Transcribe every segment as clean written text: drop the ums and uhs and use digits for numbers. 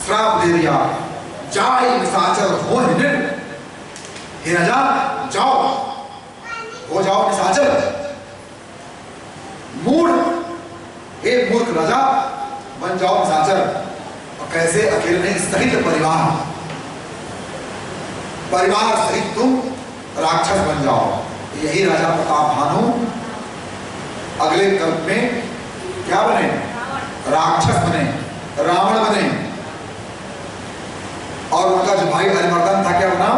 श्राप दे दिया, जाए निशाचर हो निन। हे राजा जाओ, हो जाओ निशाचर, मूढ़, हे मूर्ख राजा बन जाओ निशाचर। और कैसे? अकेले नहीं, सहित परिवार, परिवार सहित तुम राक्षस बन जाओ। यही राजा प्रताप भानु अगले कल्प में क्या बने? राक्षस बने, रावण बने। और उनका जो भाई हरिवर्धन था क्या बना?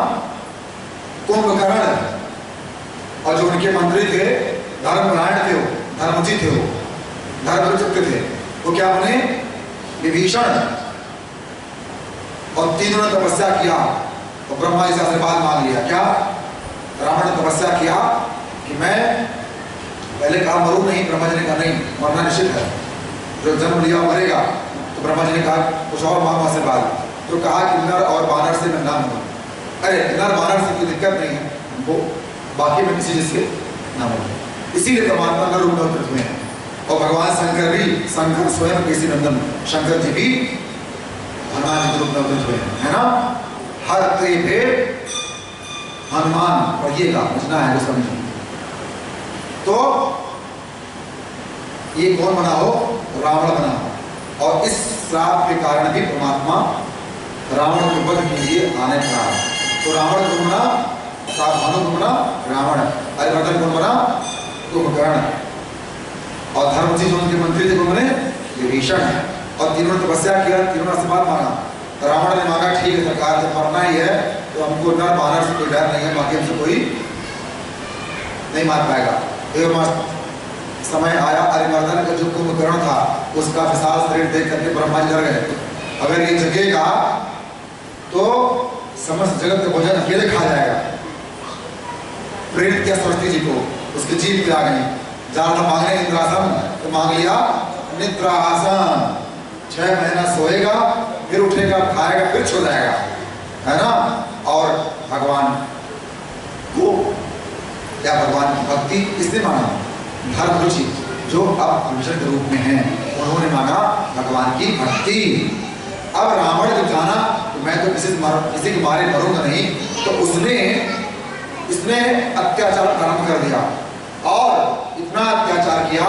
कुंभकर्ण। और जो उनके मंत्री थे, धर्मपरायण थे, वो धर्मजी थे, वो धर्मचित्त थे, वो क्या बने? विभीषण। और तीनों ने तपस्या किया और ब्रह्मा जी से आशीर्वाद मांग लिया। क्या? रावण ने तपस्या किया कि मैं पहले कहा मरू नहीं, ब्रह्मा जी ने कहा नहीं, मरना निश्चित है, जो जन्म लिया मरेगा। तो ब्रह्मा जी ने कहा कुछ और मांगो आशीर्वाद। तो कहा कि नर और बानर से मैं ना मरूं। अरे नर बानर से कोई दिक्कत नहीं है, वो बाकी में किसी चीज से ना मरूं। इसीलिए परमात्मा नर रूप में अवतरित हुए हैं। और भगवान शंकर भी, शंकर स्वयं केसी नंदन शंकर जी भी हनुमान जी के रूप में अवतरित हुए हैं, है ना। हर ते भेद हनुमान पढ़िएगा, बुझना है तो समझिए। तो ये कौन बना हो? रावण बना हो। और इस श्राप के कारण भी परमात्मा रावण के वध के लिए आने पड़ा। तो रावण कौन बना? भानु कौन बना? रावण। हरिवर्धन कौन बना? कुंभकर्ण। और धर्मजी जो उनके मंत्री थे कौन बने? विभीषण। और तीनों ने तपस्या किया, तीनों ने आशीर्वाद मांगा। रावण ने मांगा ठीक है सरकार, जब मरना ही है तो हमको नर बानर से कोई डर नहीं है, बाकी हमसे कोई नहीं मार पाएगा। एक समय आया, हरिवर्धन का जो कुंभकर्ण था उसका विशाल शरीर देख करके ब्रह्मा जी डर गए। अगर ये जगेगा तो समस्त जगत का भोजन अकेले खा जाएगा। प्रेरित किया सरस्वती जी को, उसकी जीभ पे आ गई। जा रहा था मांगने इंद्रासन, तो मांग लिया निद्रासन। 6 महीना सोएगा, फिर उठेगा, खाएगा, फिर सो जाएगा, है ना। और भगवान को या भगवान की भक्ति किसने मांगा? धर्म रुचि जो अब विभीषण के रूप में है, उन्होंने मांगा भगवान की भक्ति। अब रावण जब जाना तो मैं तो किसी के मारे मरूंगा नहीं, तो इसने अत्याचार प्रारंभ कर दिया और इतना अत्याचार किया,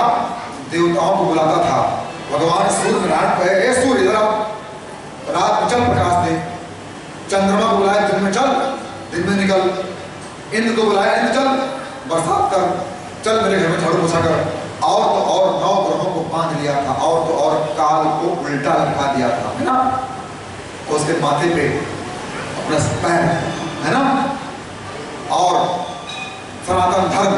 देवताओं को बुलाता था। भगवान सूर्य नारायण पे, सूर्य इधर रात में चल प्रकाश दे। चंद्रमा को बुलाया दिन में चल, दिन में निकल। इंद्र को बुलाया, इंद्र चल बरसात कर, चल मेरे घर में झाड़ू पोछा कर। और तो और 9 ग्रहों को बांध लिया था, और तो और काल को उल्टा लटका दिया था, है ना। उसके माथे पे अपना पैर, है ना। और सनातन धर्म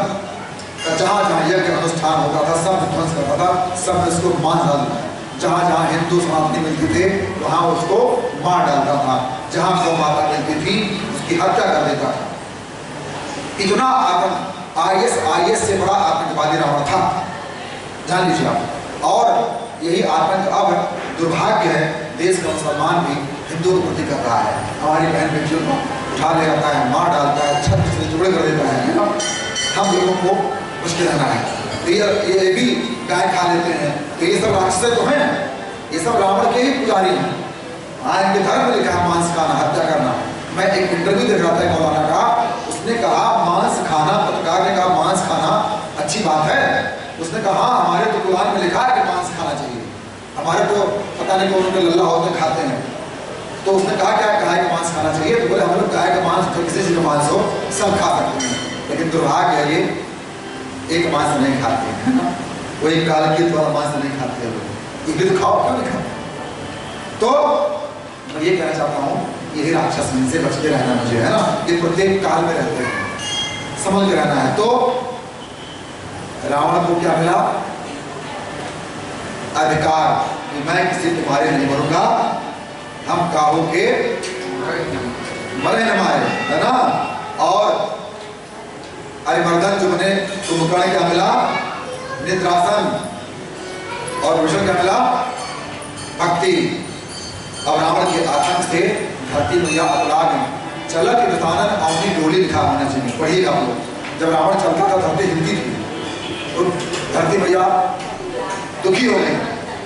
का जहाँ जहाँ यज्ञ अनुष्ठान होता था सब ध्वंस करता था, सब इसको मार डालता था। जहाँ जहाँ हिंदू सनातनी मिलती थे वहाँ उसको मार डालता था। जहाँ गौ माता मिलती थी उसकी हत्या कर देता था। इतना आतंक, आईएस से बड़ा आतंकवादी रावण था, जान लीजिए आप। और यही आतंक अब दुर्भाग्य है, देश का मुसलमान भी हिंदू को प्रति कर रहा है। हमारी बहन बेटियों को उठा ले जाता है, मार डालता है, छत से जुड़े कर देता है ना। हम लोगों को मुश्किल रहना है। तो ये भी गाय खा लेते हैं, तो ये सब राक्षस तो हैं, ये सब रावण के ही पुजारी हैं। इनके धर्म में लिखा है मांस खाना, हत्या करना। मैं एक इंटरव्यू देख रहा था मौलाना का, उसने कहा मांस खाना, पत्रकार ने कहा मांस खाना अच्छी बात है। उसने कहा हमारे तो कुरान में लिखा है कि मांस खाना चाहिए, हमारे तो पता नहीं कौन उनके लल्ला होते खाते हैं। तो उसने कहा क्या गाय का मांस खाना चाहिए? तो बोले हम लोग गाय का मांस तो किसी चीज का मांस हो सब खा सकते हैं, लेकिन दुर्भाग्य है ये एक मांस नहीं खाते हैं ना। वो एक कालकीत वाला मांस नहीं खाते लोग, ये भी तो खाओ, क्यों नहीं खाओ? तो मैं ये कहना चाहता हूँ, यही राक्षस इनसे बच के रहना मुझे, है ना। ये प्रत्येक काल में रहते हैं, समझ के रहना है। तो रावण को क्या मिला? अधिकार कि मैं किसी तुम्हारे नहीं मरूंगा, हम काहू के मरे न मारे, है ना। और हरिवर्धन जो बने, कुंभकर्ण क्या मिला? निद्रासन। और विभीषण क्या मिला? भक्ति। अब रावण के आतंक से धरती मैया अपराग चलत रतानन अवनी डोली लिखा होना चाहिए, पढ़िएगा आप लोग। जब रावण चलता था धरती हिलती थी, तो धरती मैया दुखी हो गई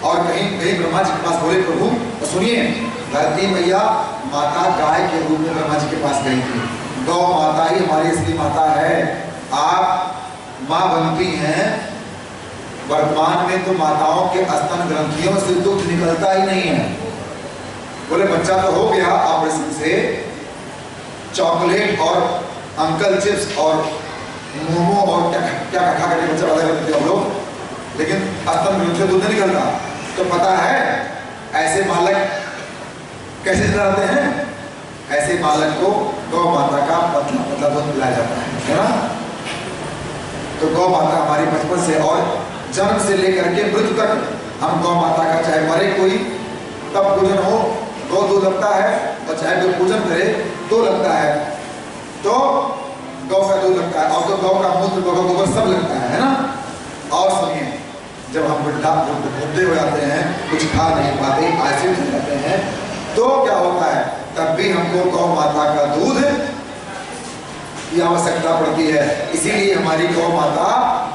और कहीं कहीं ब्रह्मा जी के पास बोले प्रभु तो सुनिए धरती मैया माता गाय के रूप में ब्रह्मा जी के पास गई थी। गौ माता ही हमारी असली माता है। आप माँ बनती हैं, वर्तमान में तो माताओं के स्तन ग्रंथियों से दूध निकलता ही नहीं है। बोले बच्चा तो हो गया ऑपरेशन से, चॉकलेट और अंकल चिप्स और मोमो और क्या क्या खा करके बच्चा पैदा करते थे हम लोग, लेकिन स्तन ग्रंथि से दूध नहीं निकलता। तो पता है ऐसे बालक कैसे रहते हैं? ऐसे बालक को गौ माता का पतला पतला दूध पिलाया जाता है ना। तो गौ माता हमारी बचपन से और जन्म से लेकर के मृत्यु तक हम गौ माता का, चाहे मरे कोई तब पूजन हो गौ दूध लगता है, और चाहे कोई पूजन करे तो लगता है, तो गौ का दूध लगता है, और तो गौ का मूत्र गौ का गोबर सब लगता है ना। और सुनिए, जब हम बुढ़े हो जाते हैं, कुछ खा नहीं पाते, आलसी हो जाते हैं, तो क्या होता है? तब भी हमको गौ माता का दूध की आवश्यकता पड़ती है। इसीलिए हमारी गौ माता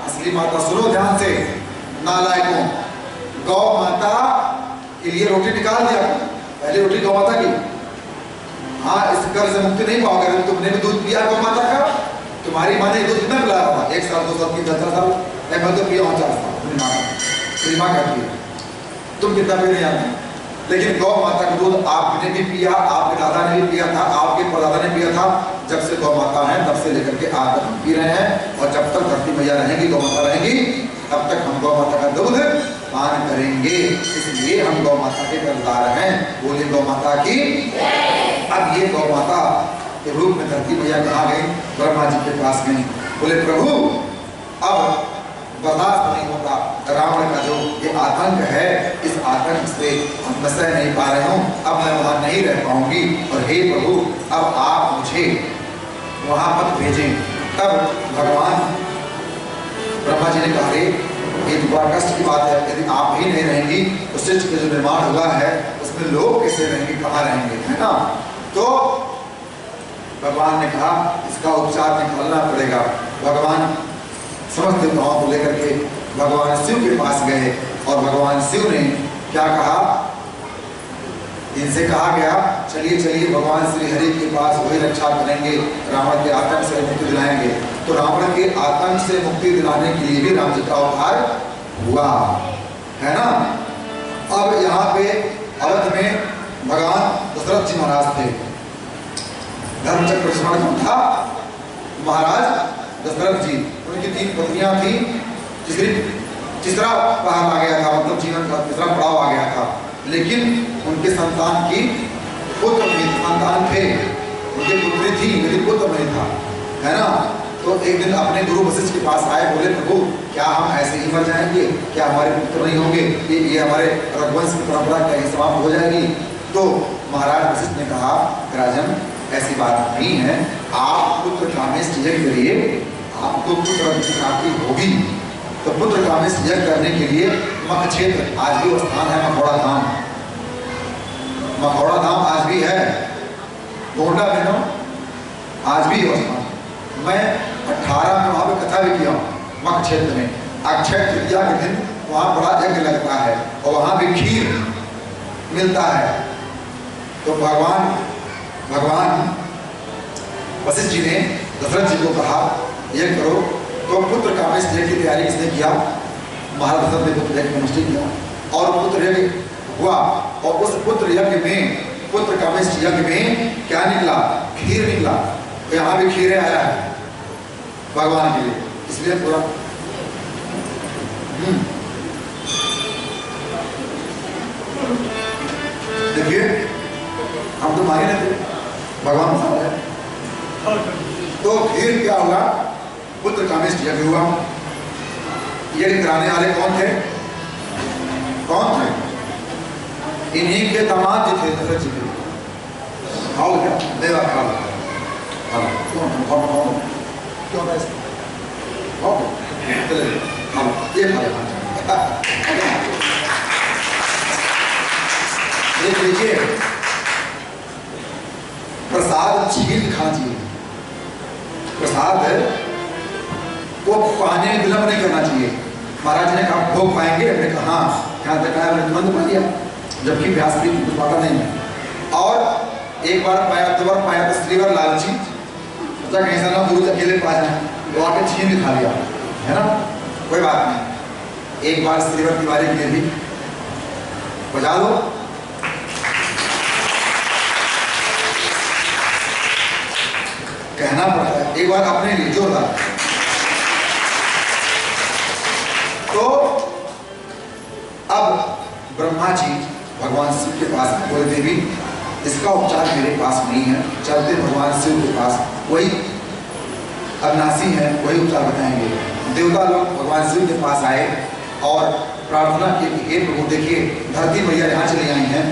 असली माता, सुनो ध्यान से नालायकों, गौ माता के लिए रोटी निकाल दिया, पहले रोटी गौ माता की। हाँ, इस कर्ज से मुक्ति नहीं पाओगे। अगर तुमने भी दूध पिया गौ माता का, तुम्हारी माँ ने दूध कितना पिलाया था? 1 साल 2 साल 3 साल 4 साल, मैं तो पिया हूँ 4 साल अपनी माँ का, मेरी माँ कहती है। तुम कितना पिए नहीं आते, लेकिन गौ माता का दूध आपने भी पिया, आपके दादा ने भी पिया था, आपके परदादा ने पिया था। जब से गौ माता है तब से लेकर के आज तक हम पी रहे हैं, और जब तक धरती मैया रहेंगी, गौ माता रहेंगी, तब तक हम गौ माता का दूध पान करेंगे। इसलिए हम गौ माता के कर्जदार हैं। बोले गौ माता की। अब ये गौ माता के रूप में धरती मैया कहाँ गई? ब्रह्मा जी के पास गई। बोले प्रभु अब बर्दाश्त नहीं होता, रावण का जो ये आतंक है, इस आतंक से मैं सह नहीं पा रहा हूँ, अब मैं वहाँ नहीं रह पाऊंगी, और हे प्रभु अब आप मुझे वहाँ मत भेजें। तब भगवान ब्रह्मा जी ने कहा, रे ये तो बड़ा कष्ट की बात है, यदि आप ही नहीं रहेंगी तो सृष्टि का जो निर्माण हुआ है उसमें लोग कैसे रहेंगे, कहाँ रहेंगे, है ना। तो भगवान ने कहा इसका उपचार निकालना पड़ेगा। भगवान समस्त देवताओं को लेकर के भगवान शिव के पास गए, और भगवान शिव ने क्या कहा? इनसे कहा गया चलिए चलिए भगवान श्री हरि के पास, वही रक्षा करेंगे, रावण के आतंक से मुक्ति दिलाएंगे। तो रावण के आतंक से मुक्ति दिलाने के लिए भी राम जी का अवतार हुआ, है ना। अब यहाँ पे अवध में भगवान दशरथ जी महाराज थे। धर्मचक्र कौन था? महाराज दशरथ जी। उनकी 3 पत्नियां थी। तीसरा पहाड़ आ गया था, मतलब जीवन का तीसरा पड़ाव आ गया था, लेकिन उनके संतान की पुत्र नहीं, संतान थे, उनकी पुत्री थी लेकिन पुत्र नहीं था, है ना। तो एक दिन अपने गुरु वशिष्ठ के पास आए, बोले प्रभु क्या हम ऐसे ही मर जाएंगे, क्या हमारे पुत्र नहीं होंगे, ये हमारे रघुवंश की परंपरा क्या ही समाप्त हो जाएगी। तो महाराज वशिष्ठ ने कहा राजन ऐसी बात नहीं है, आप पुत्र कामेष्ट यज्ञ करिए, आपको पुत्र प्राप्ति होगी। तो पुत्र कामेष्ट यज्ञ करने के लिए मख क्षेत्र आज भी स्थान है, मखौड़ा धाम। मखौड़ा धाम आज भी है, गोंडा में ना आज भी है स्थान। मैं 18 में वहाँ पे कथा भी किया हूँ, मख क्षेत्र में। अक्षय तृतीया के दिन वहाँ बड़ा यज्ञ लगता है, और वहाँ भी खीर मिलता है। तो भगवान वशिष्ठ जी ने दशरथ जी को कहा ये करो। तो पुत्र कामेष्ट यज्ञ की तैयारी किसने किया? महाराज दशरथ ने पुत्र यज्ञ अनुष्ठित किया, और पुत्र यज्ञ हुआ, और उस पुत्र यज्ञ में, पुत्र कामेष्ट यज्ञ में क्या निकला? खीर निकला। तो यहाँ भी खीरें आया है भगवान के लिए, इसलिए पूरा देखिए हम तो मांगे नहीं थे, भगवान साथ है। तो खीर क्या हुआ? पुत्र कामेष्ट यज्ञ हुआ। यज्ञ कराने वाले कौन थे? कौन थे? इन्हीं के दामाद जी थे, दशरथ जी के। खाओ क्या? देवा खाओ। क्यों देख लीजिए, प्रसाद छीन खाना चाहिए। प्रसाद को पाने में विलंब नहीं करना चाहिए। महाराज ने कहा भोग पाएंगे, हमने कहा हाँ, यहाँ तक आया, हमने तुरंत पा लिया, जबकि व्यास की कुछ बात नहीं है। एक बार पाया, दो बार पाया तो श्रीवर लालची सोचा कहीं से ना गुरु अकेले पा जाए, वो आके छीन के खा लिया, है ना, कोई बात नहीं। एक बार श्रीवर तिवारी की भी बजा दो। कहना पड़ता है एक बार अपने लिए जोरदार। तो अब ब्रह्मा जी भगवान शिव के पास बोले देवी इसका उपचार मेरे पास नहीं है, चलते भगवान शिव के पास, वही अविनाशी है, वही उपचार बताएंगे। देवता लोग भगवान शिव के पास आए और प्रार्थना की कि हे प्रभु देखिए धरती मैया यहाँ चली आई हैं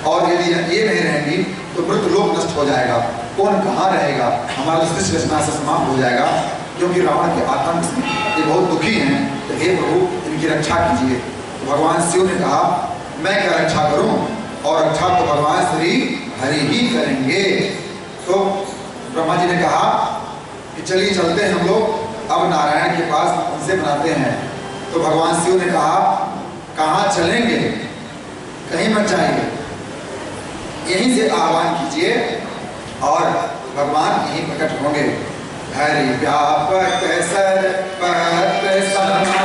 और यदि ये नहीं रहेंगी तो मृत लोक नष्ट हो जाएगा, कौन कहाँ रहेगा, हमारा सृष्टि रचना से समाप्त हो जाएगा, क्योंकि रावण के आतंक से ये बहुत दुखी हैं, तो हे प्रभु इनकी रक्षा कीजिए। तो भगवान शिव ने कहा मैं क्या रक्षा करूं, और रक्षा तो भगवान श्री हरि ही करेंगे। तो ब्रह्मा जी ने कहा कि चलिए चलते हैं हम लोग अब नारायण के पास, उनसे बनाते हैं। तो भगवान शिव ने कहा कहाँ चलेंगे, कहीं मत जाइए, यहीं से आह्वान कीजिए और भगवान यहीं प्रकट होंगे। हरि व्यापक सर्वत्र समाना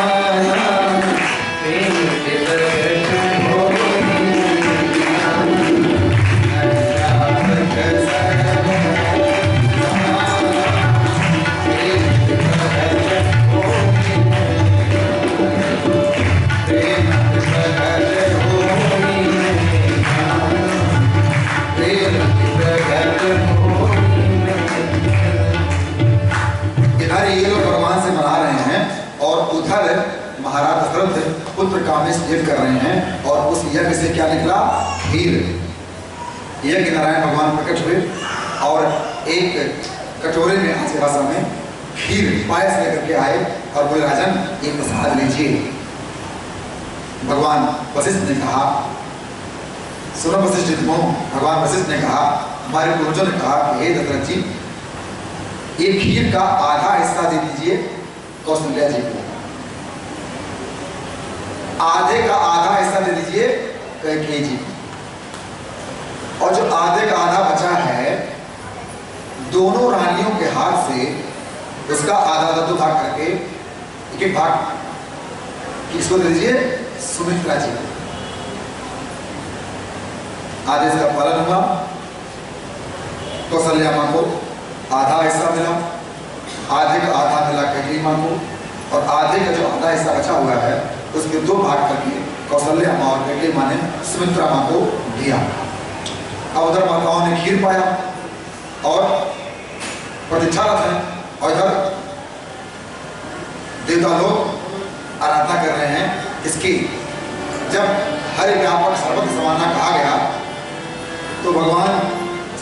महाराज दशरथ पुत्र कामेश यज्ञ कर रहे हैं और उस यज्ञ से क्या निकला, खीर। यज्ञ नारायण भगवान प्रकट हुए और एक कटोरे में आज भाषा में खीर पायस लेकर के आए और बोले राजन ये प्रसाद लीजिए। भगवान वशिष्ठ ने कहा सुनो वशिष्ठ, भगवान वशिष्ठ ने कहा हमारे पूर्वजों ने कहा कि हे दशरथ जी ये खीर का आधा हिस्सा दे दीजिए कौशल्या जी को, आधे का आधा हिस्सा दे दीजिए कैकेयी जी, और जो आधे का आधा बचा है दोनों रानियों के हाथ से उसका आधा आधा दो भाग करके एक एक भाग किसको दे दीजिए, सुमित्रा जी को। आदेश का पालन हुआ, कौशल्या मां को आधा हिस्सा मिला, आधे का आधा मिला कैकेयी मां को, और आधे का जो आधा हिस्सा बचा हुआ है उसके दो भाग करके कौशल्या मां और कैकेयी मां ने सुमित्रा मां को दिया। अब उधर माताओं ने खीर पाया और प्रतीक्षारत हैं, और इधर देवता लोग आराधना कर रहे हैं इसकी। जब हरि व्यापक सर्वत्र समाना कहा गया तो भगवान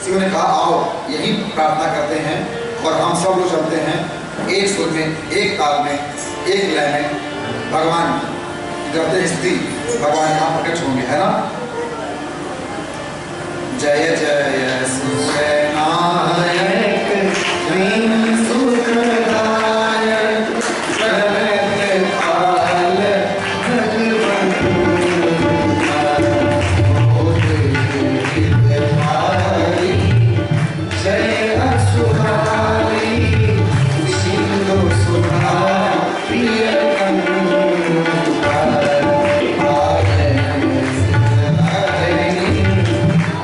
शिव ने कहा आओ यही प्रार्थना करते हैं, और हम सब लोग चलते हैं एक सुर में, एक ताल में, एक लय में भगवान करते हैं स्तुति, भगवान यहाँ प्रकट होंगे, है ना। जय जय सूर्यनारायण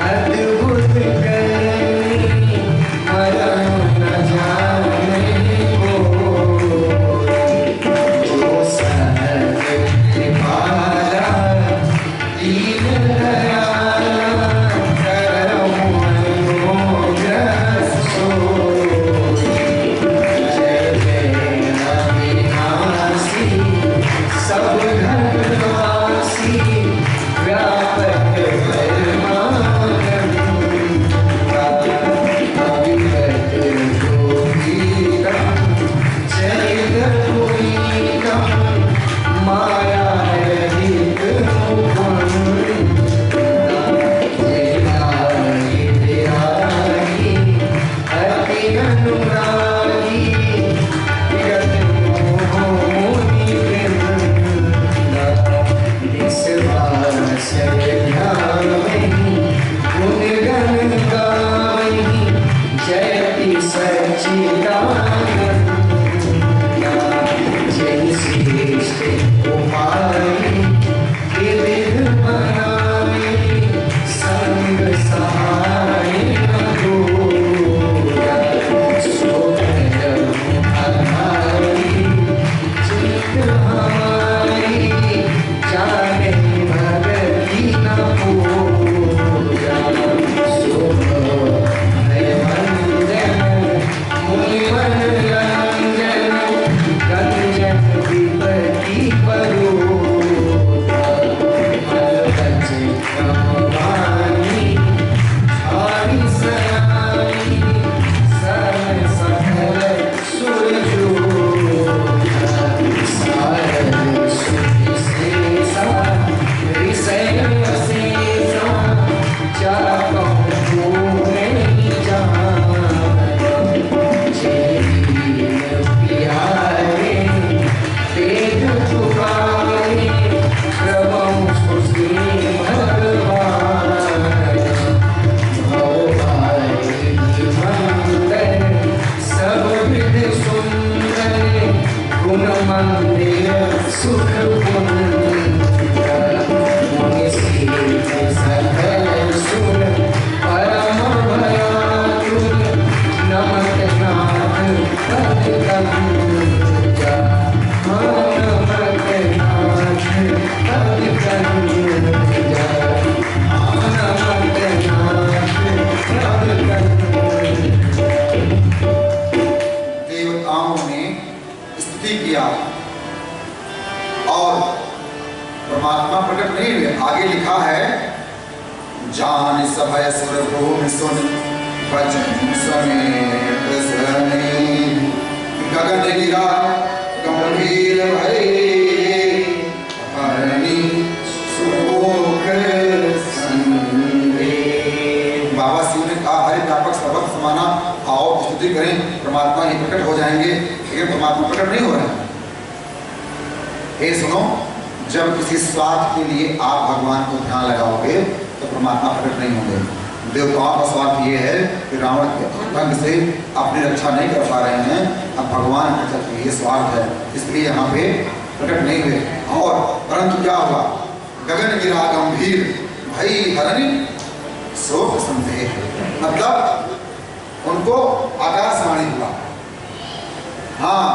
अद्भुत आगे लिखा है, जान सभय सुर भूमि सुन वचन समेत सरणी, गगन गिरा गंभीर भय हरणी सुख संगे। बाबा शिव ने कहा, हरि व्यापक सर्वत्र समाना, आओ स्तुति करें, परमात्मा ही प्रकट हो जाएंगे। लेकिन परमात्मा प्रकट नहीं हो रहे हैं। हे सुनो, जब किसी स्वार्थ के लिए आप भगवान को ध्यान लगाओगे तो परमात्मा प्रकट नहीं होंगे। देवताओं का स्वार्थ ये है कि रावण के ढंग से अपनी रक्षा नहीं कर पा रहे हैं, अब भगवान का चलते ये स्वार्थ है, इसलिए यहाँ पे प्रकट नहीं हुए। और परंतु क्या हुआ, गगन गिरा गंभीर भई हरणी शोक संदेह, मतलब उनको आकाशवाणी हुआ। हाँ,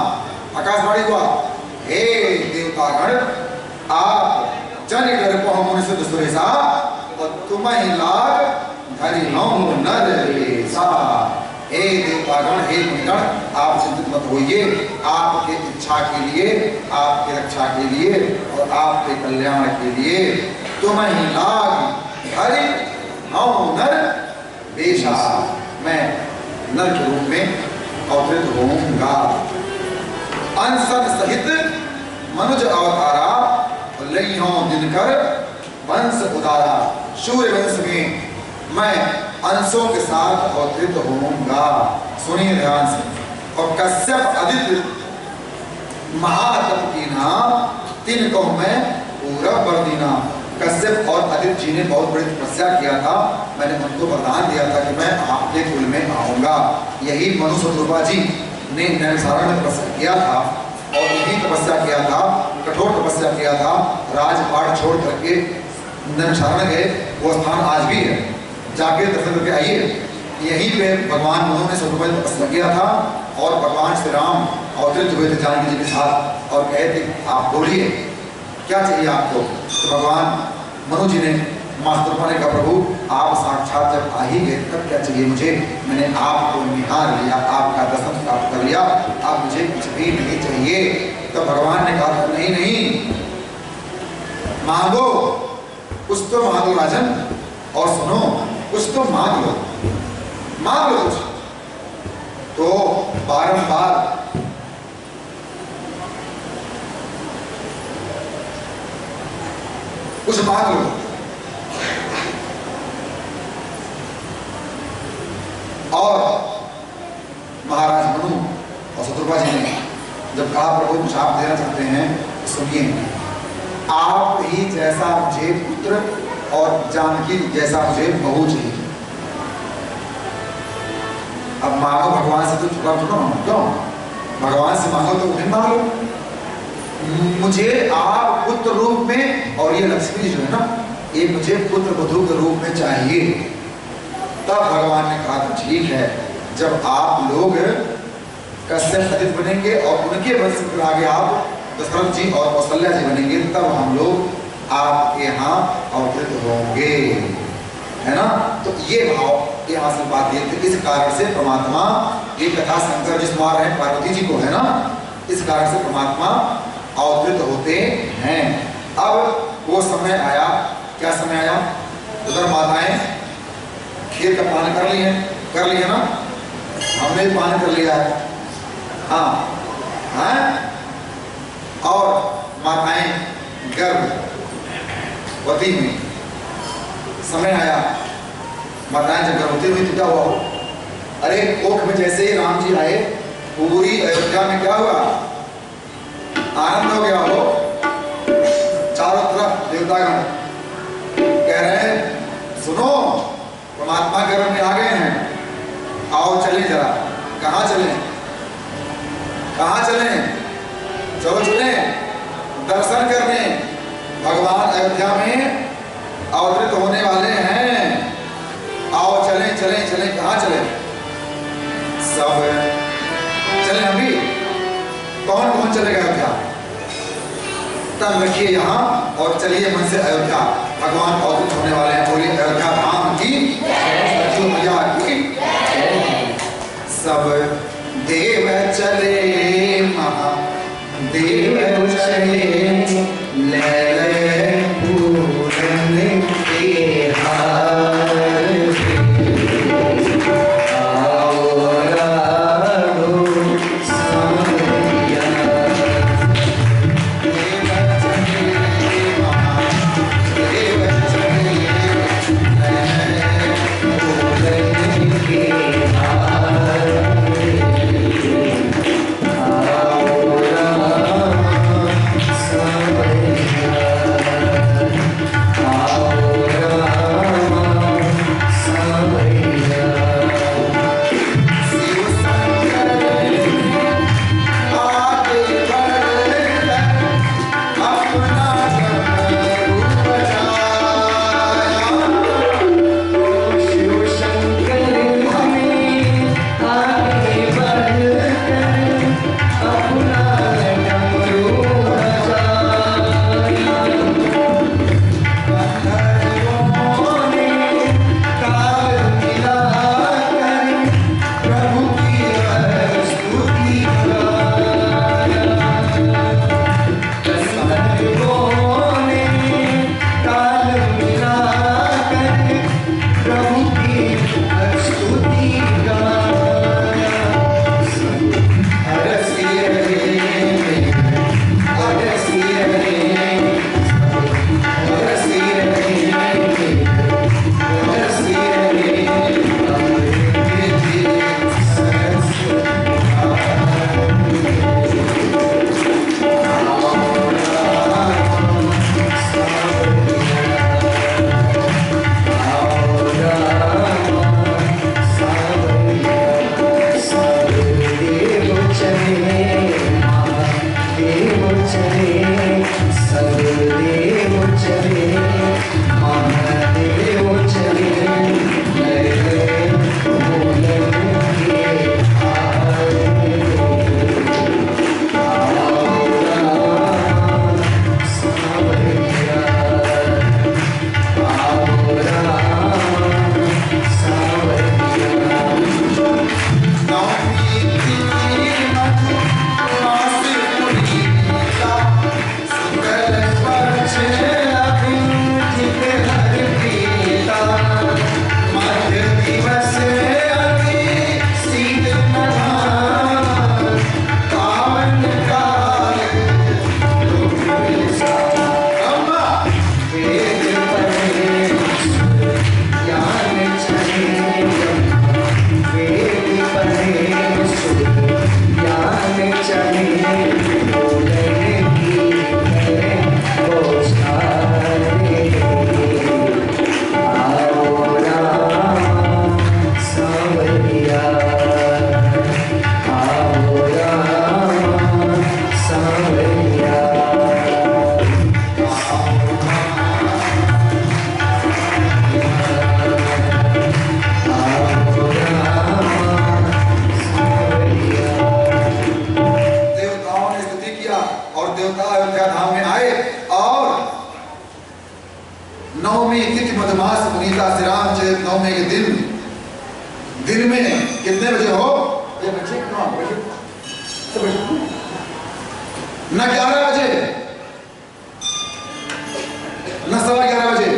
आकाशवाणी हुआ, हे देवतागण, आप जन कर को हम से दुष्टरेसा और तुम्हें लाग धरि हम नर लेसा। हे देवतागण, हे मुनिगण, आप चिंतित मत होइए, आपके इच्छा के लिए, आपकी रक्षा के लिए और आपके कल्याण के लिए तुम्हें लाग धरि हम नर लेसा, मैं नर के रूप में अवतरित होऊंगा। अंसन सहित मनुज अवतारा लई हो दिनकर वंश उदारा, सूर्य वंश में मैं अंशों के साथ अवतरित होऊंगा। सुनिए ध्यान से। और कश्यप आदित्य महातप कीना, तीन को मैं पूरा बरदीना। कश्यप और आदित्य जी ने बहुत बड़ी तपस्या किया था, मैंने उनको वरदान दिया था कि मैं आपके कुल में आऊंगा। यही मनु शत्रुपा जी ने नैमिषारण्य में तपस्या किया था और यही तपस्या किया था, कठोर तपस्या किया था, राजपाट छोड़ करके नैमिषारण्य गए। वो स्थान आज भी है, जाके दर्शन करके आइए। यहीं पे भगवान मनु ने शत्रुपा जी तपस्या किया था और भगवान श्री राम अवतरित हुए थे जानकी जी के साथ और कहे थे, आप बोलिए क्या चाहिए आपको। तो भगवान मनु जी ने मास्टर ने कहा, प्रभु आप साक्षात जब आ ही गए तब क्या चाहिए मुझे, मैंने आपको निहार लिया, आपका दर्शन प्राप्त कर लिया, आप मुझे कुछ भी नहीं चाहिए। तो भगवान ने कहा, नहीं नहीं, मांगो, कुछ तो मांगो राजन, और सुनो, कुछ तो मांग लो, मांग लो कुछ। तो बारंबार कुछ मांग लो। और महाराज मनु और शत्रुपा जी ने जब कहा, प्रभु कुछ आप देना चाहते हैं, सुनिए, आप ही जैसा मुझे पुत्र और जानकी जैसा मुझे बहू चाहिए। अब मांगो भगवान से, तो चुका चुका मांगो, क्यों भगवान से मांगो तो उन्हें मांगो, मुझे आप पुत्र रूप में, और ये लक्ष्मी जो है ना, ये मुझे पुत्र वधू के रूप में चाहिए। तब भगवान ने कहा, तो ठीक है, जब आप लोग कश्यप आदित्य बनेंगे और उनके वंश के आगे आप दशरथ जी और कौशल्या जी बनेंगे, तब हम लोग आपके यहाँ अवतरित होंगे, है ना। तो ये भाव यहाँ से बात ये थी। इस कारण से परमात्मा, ये कथा शंकर जी सुना रहे हैं पार्वती जी को, है ना, इस कारण से परमात्मा अवतरित होते हैं। अब वो समय आया, क्या समय आया, उधर माताएं खीर का पान कर लिए ना, हमने पान कर लिया है, हाँ हाँ, और माताएं गर्भवती हुई, समय आया, माताएं जब गर्भवती हुई तो क्या हुआ, अरे कोख में जैसे ही राम जी आए, पूरी अयोध्या में क्या हुआ, आनंद हो गया हो। चारों तरफ देवतागण कह रहे हैं, सुनो परमात्मा गर्भ में आ गए हैं, आओ चलें जरा। कहाँ चलें, कहाँ चलें, चलो चलें दर्शन करने, भगवान अयोध्या में अवतरित होने वाले हैं, आओ चलें चलें चलें। कहाँ चलें, सब चलें अभी, कौन कौन चलेगा अयोध्या, तब रखिए यहाँ और चलिए मन से अयोध्या, भगवान अवतरित होने वाले हैं। बोलिए अयोध्या धाम की मैया की। सब देव चले महादेव चले, ले पूरन दिन में कितने बजे हो? ये बच्चे न 11 बजे न 11:15 बजे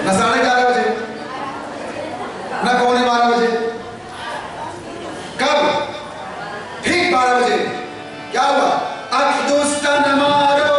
न 11:30 बजे न 11:45 बजे। कब? ठीक 12 बजे। क्या हुआ? अब दुष्ट न मारो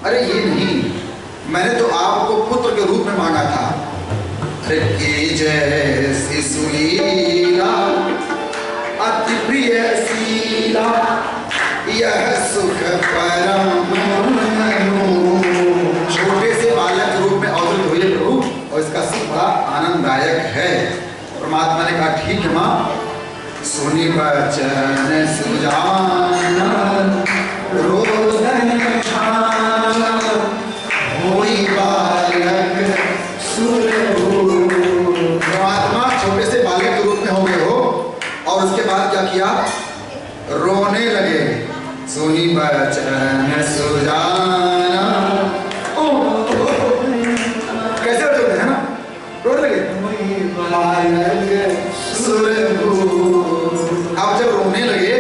अरे ये नहीं, मैंने तो आपको पुत्र के रूप में मांगा था। अरे की जैसी सुलीला अति प्रिय शीला, यह सुख परम। छोटे से बालक के रूप में अवतरित हुए प्रभु, और इसका सुख बड़ा आनंददायक है। परमात्मा ने कहा ठीक है माँ। सुनी बचन सुजान रोदन ठान, होई बालक सुरभूप। परमात्मा छोटे से बालक के रूप में हो गए हो, और उसके बाद क्या किया? रोने लगे। सुनी बचन सुजान, कैसे रोते हैं ना, रोने लगे। अब जब रोने लगे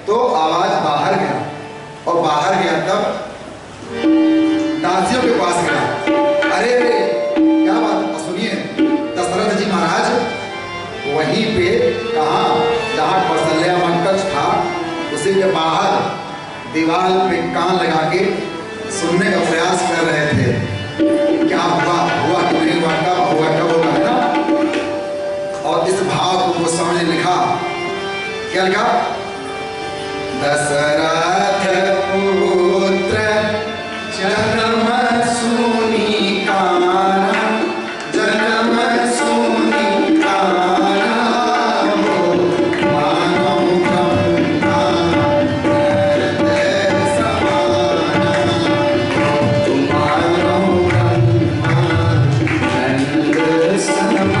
तो आवाज बाहर गया, और बाहर गया तब दासियों के पास गया। अरे अरे क्या बात, सुनिए। दशरथ जी महाराज वहीं पे, कहाँ, जहाँ कौशल्या मंकच था उसी के बाहर दीवार पे कान लगा के सुनने का प्रयास कर रहे थे। क्या हुआ कि नहीं हुआ, कब हुआ, कब होगा, है ना। और इस भाव को वो समझ लिखा। क्या लिखा? दशरथ पुत्र जन्म सुनी काना, जन्म सुनी काना, मानो ब्रह्मा नंद समाना, मानो ब्रह्मा नंद समाना।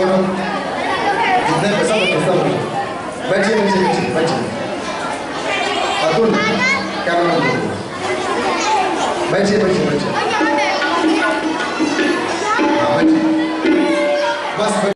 कैमरा जितने सब बच्चे बच्चे बच्चे बच्चे अतुल कैमरा बच्चे बच्चे बच्चे